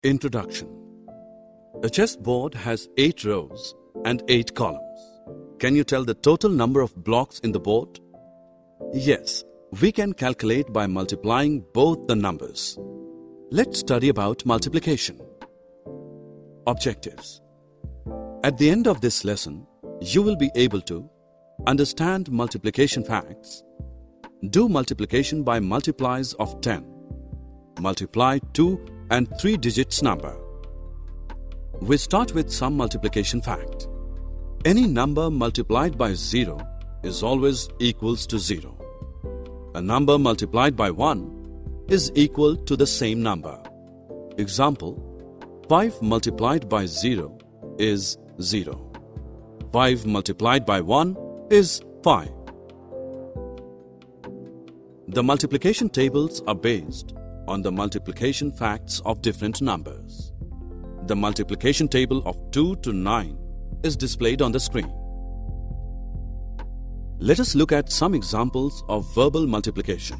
Introduction. A chessboard has 8 rows and 8 columns. Can you tell the total number of blocks in the board? Yes, we can calculate by multiplying both the numbers. Let's study about multiplication. Objectives. At the end of this lesson, you will be able to understand multiplication facts, do multiplication by multiplies of 10, multiply 2 and 3 digits number. We start with some multiplication fact. Any number multiplied by 0 is always equals to 0. A number multiplied by 1 is equal to the same number. Example, 5 multiplied by 0 is 0. 5 multiplied by 1 is 5. The multiplication tables are based on the multiplication facts of different numbers. The multiplication table of 2 to 9 is displayed on the screen. Let us look at some examples of verbal multiplication.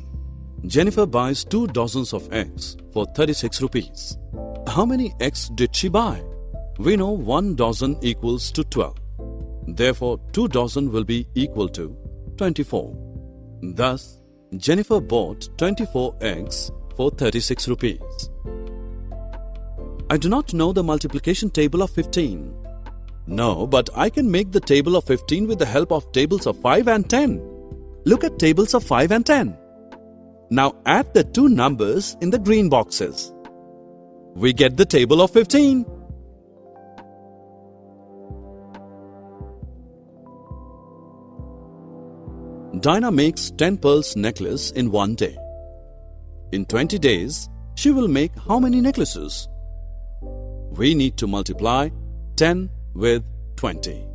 Jennifer buys 2 dozens of eggs for 36 rupees. How many eggs did she buy? We know 1 dozen equals to 12. Therefore, 2 dozen will be equal to 24. Thus, Jennifer bought 24 eggs for 36 rupees. I do not know the multiplication table of 15. No, but I can make the table of 15 with the help of tables of 5 and 10. Look at tables of 5 and 10. Now add the two numbers in the green boxes. We get the table of 15. Dinah makes 10 pearls necklace in one day. In 20 days, she will make how many necklaces? We need to multiply 10 with 20.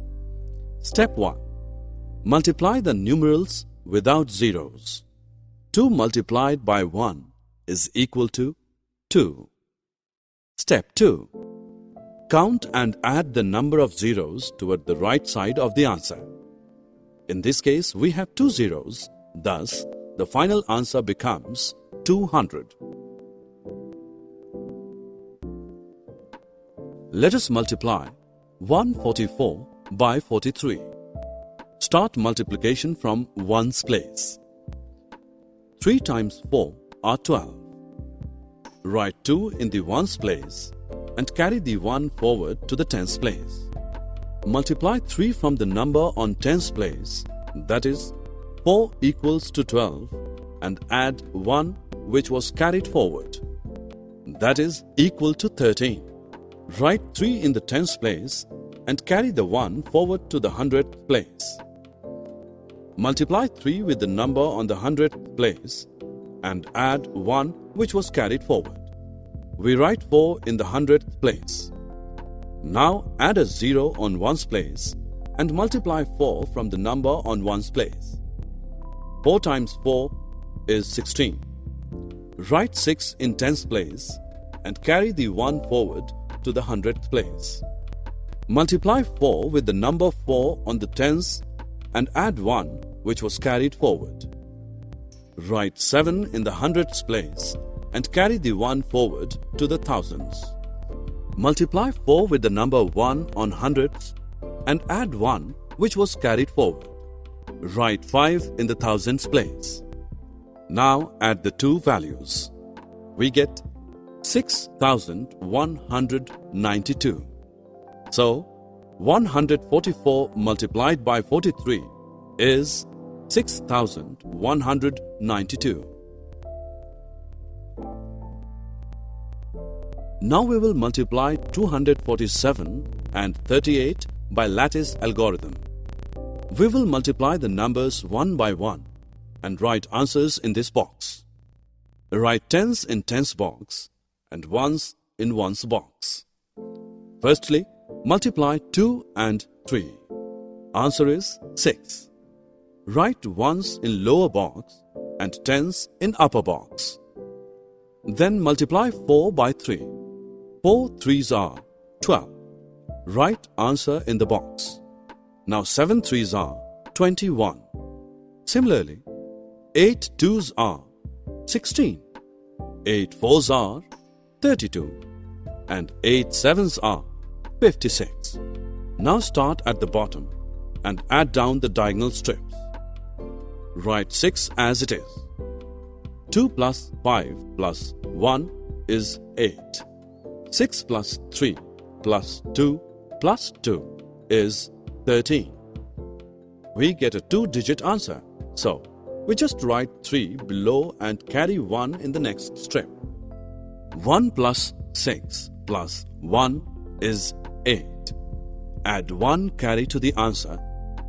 Step 1. Multiply the numerals without zeros. 2 multiplied by 1 is equal to 2. Step 2. Count and add the number of zeros toward the right side of the answer. In this case, we have 2 zeros. Thus, the final answer becomes 200. Let us multiply 144 by 43. Start multiplication from ones place. 3 times 4 are 12. Write 2 in the ones place and carry the 1 forward to the tens place. Multiply 3 from the number on tens place, that is 4 equals to 12, and add 1 which was carried forward, that is equal to 13. Write 3 in the tens place and carry the 1 forward to the hundredth place. Multiply 3 with the number on the hundredth place and add 1 which was carried forward. We write 4 in the hundredth place. Now add a 0 on ones place and multiply 4 from the number on ones place. 4 times 4 is 16. Write 6 in tens place and carry the 1 forward to the hundredth place. Multiply 4 with the number 4 on the tens and add 1 which was carried forward. Write 7 in the hundredths place and carry the 1 forward to the thousands. Multiply 4 with the number 1 on hundredths and add 1 which was carried forward. Write 5 in the thousands place. Now add the two values. We get 6,192. So, 144 multiplied by 43 is 6,192. Now we will multiply 247 and 38 by lattice algorithm. We will multiply the numbers one by one and write answers in this box. Write tens in tens box and ones in ones box. Firstly, multiply 2 and 3. Answer is 6. Write ones in lower box and tens in upper box. Then multiply 4 by 3. 4 threes are 12. Write answer in the box. Now 7 threes are 21. Similarly, 8 twos are 16. 8 fours are 32. and 8 sevens are 56. Now start at the bottom and add down the diagonal strips. Write 6 as it is. 2 plus 5 plus 1 is 8. 6 plus 3 plus 2 plus 2 is 13. We get a 2-digit answer, so we just write 3 below and carry 1 in the next strip. 1 plus 6 plus 1 is 8. Add 1 carry to the answer,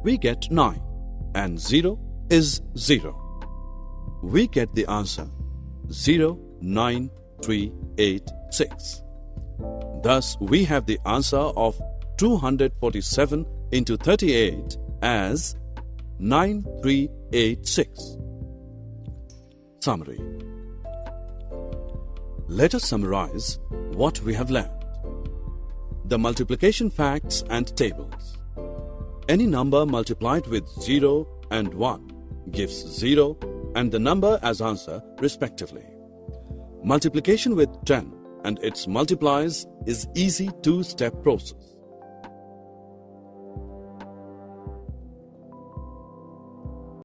we get 9, and 0 is 0. We get the answer 09386. Thus, we have the answer of 247 into 38 as 9386. Summary. Let us summarize what we have learned. The multiplication facts and tables. Any number multiplied with 0 and 1 gives 0 and the number as answer respectively. Multiplication with 10 and its multipliers is easy 2-step process.